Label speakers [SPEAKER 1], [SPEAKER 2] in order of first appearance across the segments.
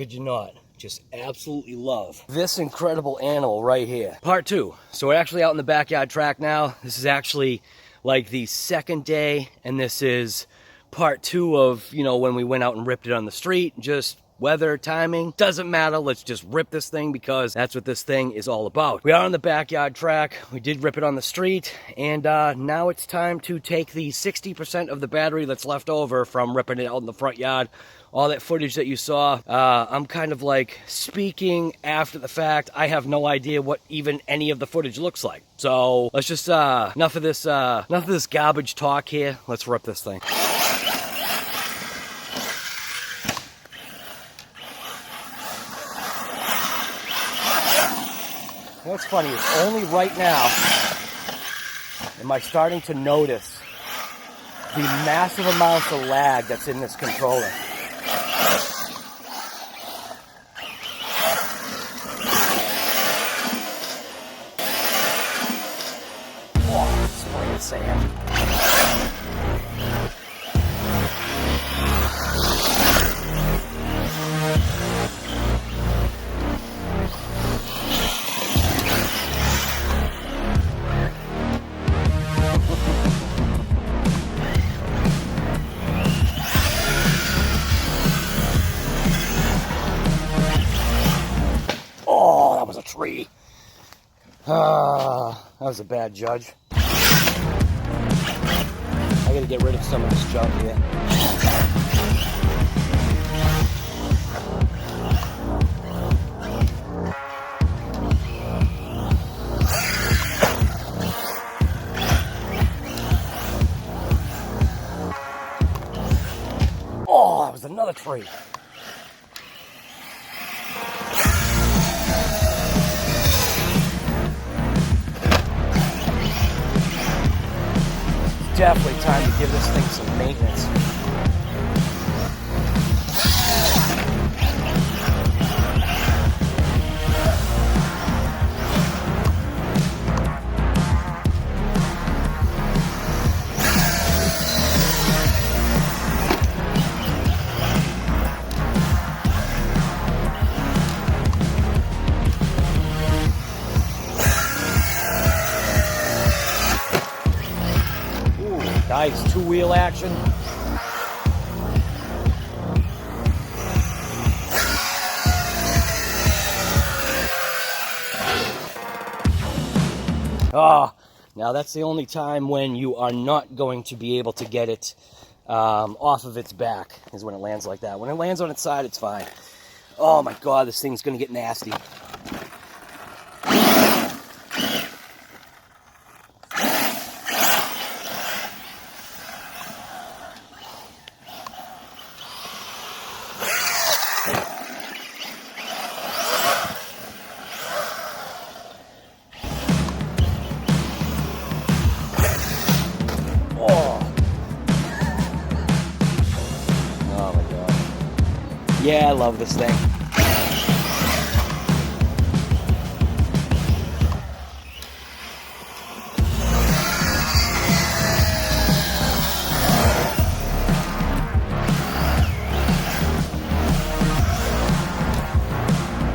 [SPEAKER 1] could you not just absolutely love this incredible animal right here? Part 2. So we're actually out in the backyard track now. This is actually like the second day, and this is part 2 of, you know, when we went out and ripped it on the street. Just weather, timing, doesn't matter. Let's just rip this thing because that's what this thing is all about. We are on the backyard track. We did rip it on the street, and now it's time to take the 60% of the battery that's left over from ripping it out in the front yard. All that footage that you saw, I'm kind of like speaking after the fact. I have no idea what even any of the footage looks like. So let's just enough of this garbage talk here. Let's rip this thing. What's funny is only right now am I starting to notice the massive amounts of lag that's in this controller. Oh, spraying sand. Tree. That was a bad judge. I gotta get rid of some of this junk here. Oh, that was another tree. Definitely time to give this thing some maintenance. Nice two-wheel action. Now that's the only time when you are not going to be able to get it off of its back, is when it lands like that. When it lands on its side, it's fine. Oh my God, this thing's gonna get nasty. Yeah, I love this thing.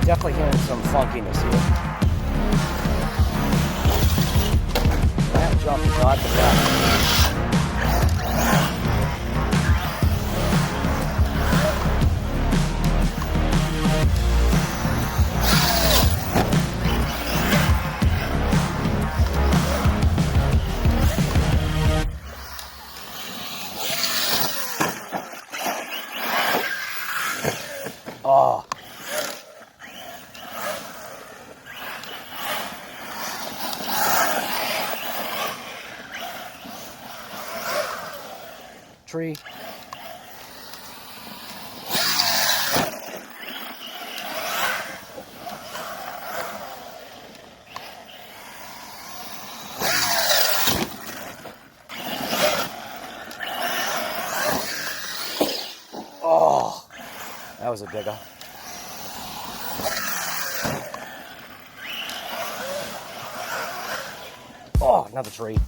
[SPEAKER 1] Definitely hearing some funkiness here. That jump is not the best. Oh. Tree. Oh, that was a digger. Oh, another tree.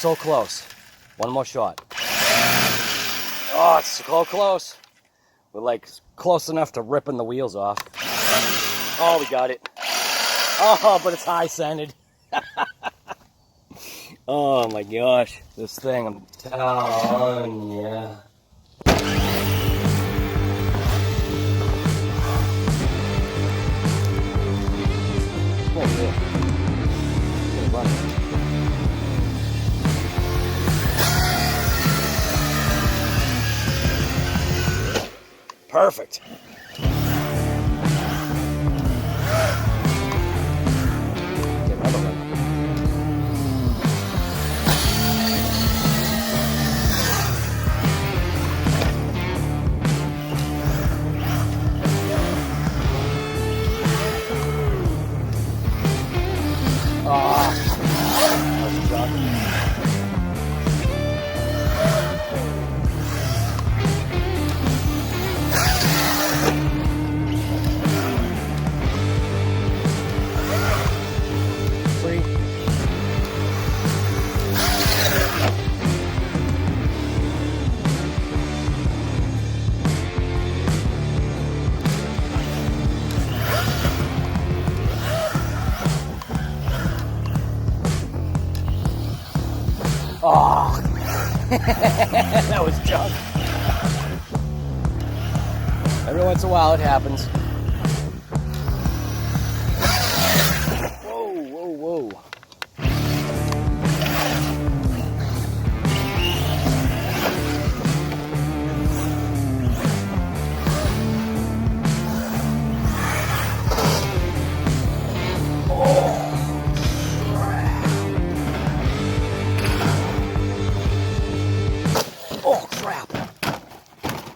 [SPEAKER 1] so close. One more shot. Oh, it's so close. We're like close enough to ripping the wheels off. Oh, we got it. Oh, but it's high scented. Oh my gosh, this thing, I'm telling ya. Oh, yeah. Run. Perfect. Get another one. Oh, that was junk. Every once in a while it happens. Whoa, whoa, whoa.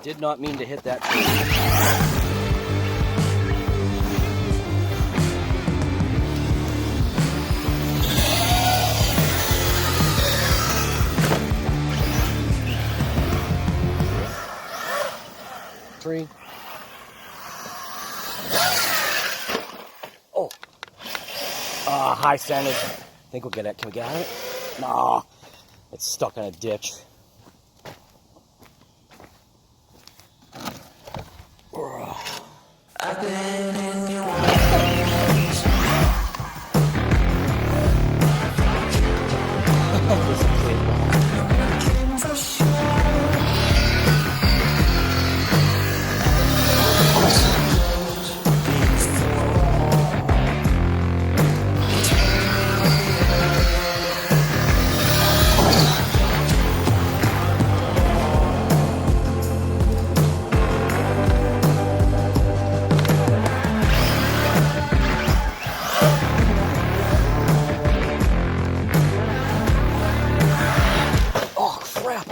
[SPEAKER 1] Did not mean to hit that tree. Tree. Oh. High scented. I think we'll get it. Can we get out of it? Nah. It's stuck in a ditch. I've been in your arms.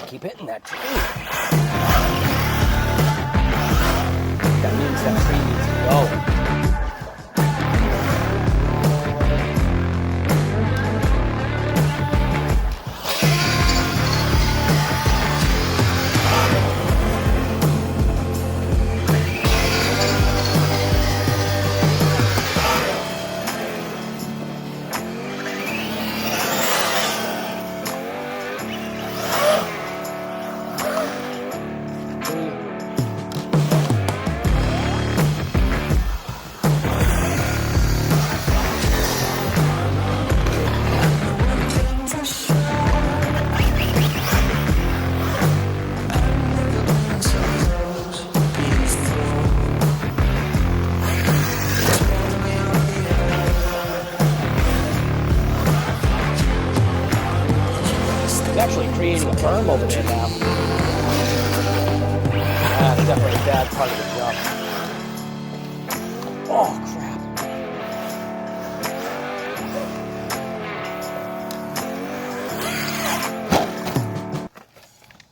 [SPEAKER 1] Keep hitting that tree. That means that tree needs to go. Actually creating a berm over there now. That's definitely a bad part of the jump. Oh, crap.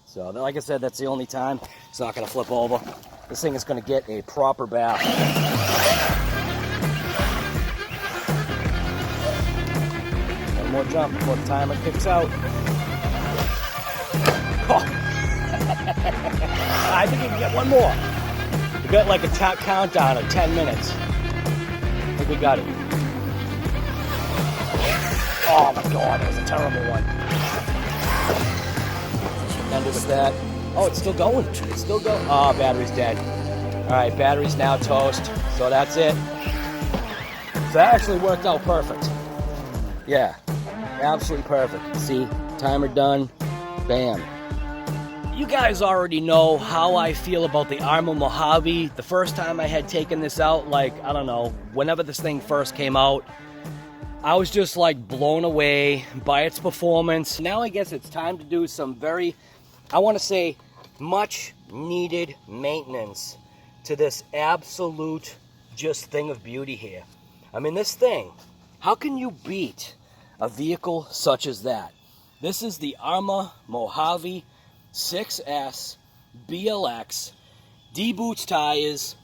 [SPEAKER 1] So, like I said, that's the only time it's not going to flip over. This thing is going to get a proper bath. One more jump before the timer kicks out. Oh. I think we can get one more. We got like a countdown of 10 minutes. I think we got it. Oh my god, that was a terrible one. end it with that. Oh, it's still going. It's still going. Oh, battery's dead. All right, battery's now toast. So that's it. So that actually worked out perfect. Yeah, absolutely perfect. See, timer done. Bam. You guys already know how I feel about the Arrma Mojave. The first time I had taken this out, like, I don't know, whenever this thing first came out, I was just like blown away by its performance. Now I guess it's time to do some very, I want to say, much needed maintenance to this absolute just thing of beauty here. I mean, this thing, how can you beat a vehicle such as that? This is the Arrma Mojave 6S BLX D-Boots tires.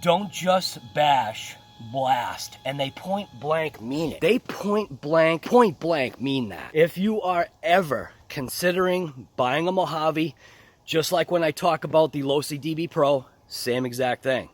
[SPEAKER 1] Don't just bash, blast. And they point blank mean it. They point blank mean that. If you are ever considering buying a Mojave, just like when I talk about the LOSI DB Pro, same exact thing.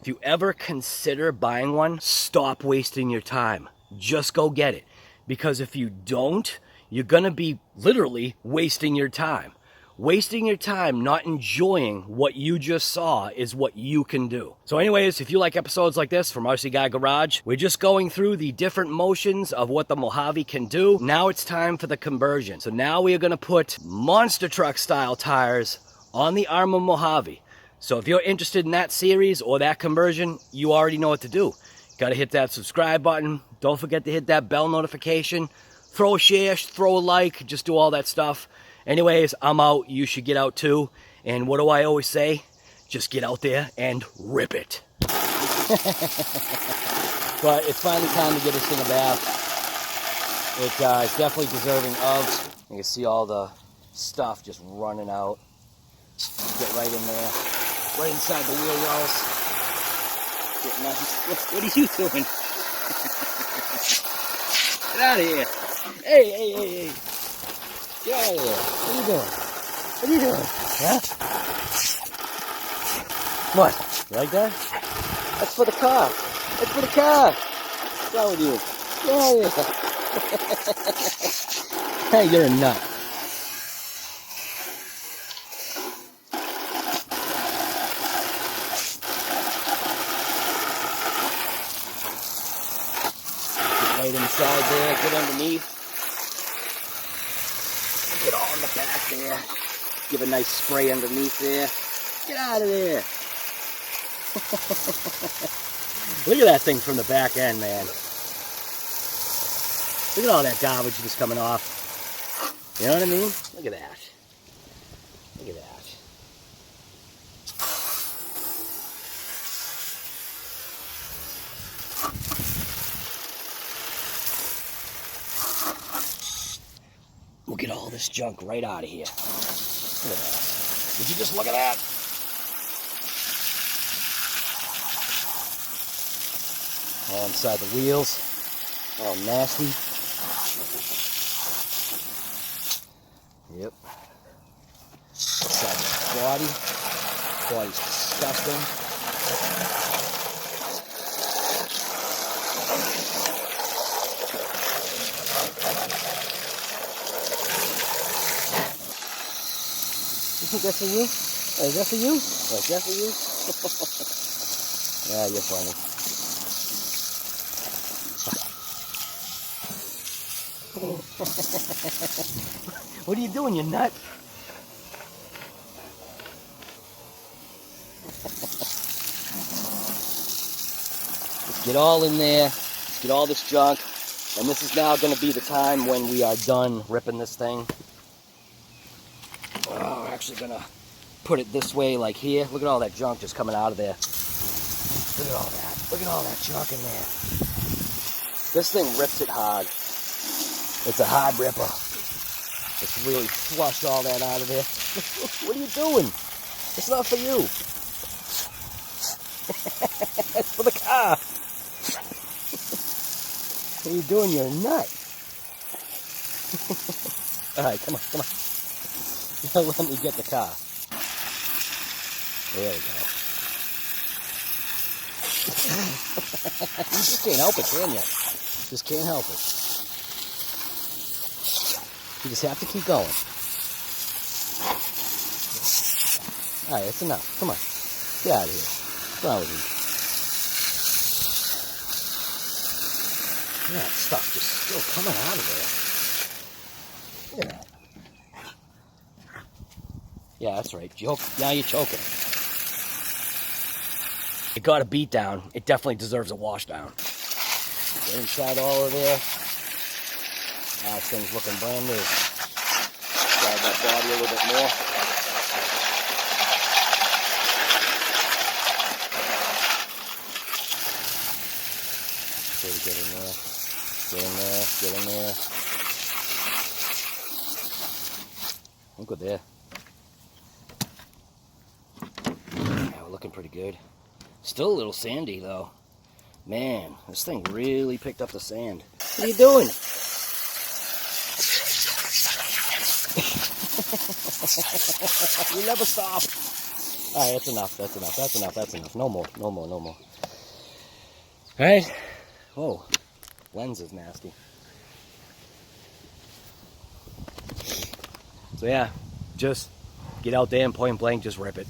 [SPEAKER 1] If you ever consider buying one, stop wasting your time. Just go get it. Because if you don't, you're gonna be literally wasting your time. Wasting your time not enjoying what you just saw is what you can do. So anyways, if you like episodes like this from RC Guy Garage, we're just going through the different motions of what the Mojave can do. Now it's time for the conversion. So now we are gonna put monster truck style tires on the Arrma Mojave. So if you're interested in that series or that conversion, you already know what to do. Gotta hit that subscribe button. Don't forget to hit that bell notification. Throw a share, throw a like, just do all that stuff. Anyways, I'm out. You should get out too. And what do I always say? Just get out there and rip it. But it's finally time to give this thing a bath. It's definitely deserving of. You can see all the stuff just running out. Get right in there. Right inside the wheel wells. Get nice. What are you doing? Get out of here. Hey. Get out of here. What are you doing? What are you doing? Huh? What? You like that? That's for the car. That's for the car. What's wrong with you? Get out of here. Hey, you're a nut. Right inside there, get underneath. Get all in the back there. Give a nice spray underneath there. Get out of there. Look at that thing from the back end, man. Look at all that garbage just coming off. You know what I mean? Look at that. Look at that. We'll get all this junk right out of here. Look at that. Would you just look at that? All inside the wheels. All nasty. Yep. Inside the body. Body's disgusting. You think that's for you? Is that for you? Oh, is that for you? Yeah, you're funny. What are you doing, you nut? Let's get all in there. Let's get all this junk. And this is now going to be the time when we are done ripping this thing. Oh, we're actually going to put it this way, like here. Look at all that junk just coming out of there. Look at all that. Look at all that junk in there. This thing rips it hard. It's a hard ripper. Let's really flush all that out of there. What are you doing? It's not for you. It's for the car. What are you doing? You're a nut. Alright, come on. Now let me get the car. There we go. You just can't help it, can you? Just can't help it. You just have to keep going. Alright, that's enough. Come on. Get out of here. What's wrong with you? That stuff just still coming out of there. Look at that. Yeah, that's right. Now you're choking. It got a beat down. It definitely deserves a wash down. Get inside all of there. This thing's looking brand new. Grab that body a little bit more. Get in there. Get in there. Get in there. I think we're there. Yeah, we're looking pretty good. Still a little sandy though. Man, this thing really picked up the sand. What are you doing? You never stop. Alright, that's enough. That's enough. That's enough. That's enough. No more. No more. No more. Alright. Whoa. Lens is nasty. So yeah, just get out there and point blank, just rip it.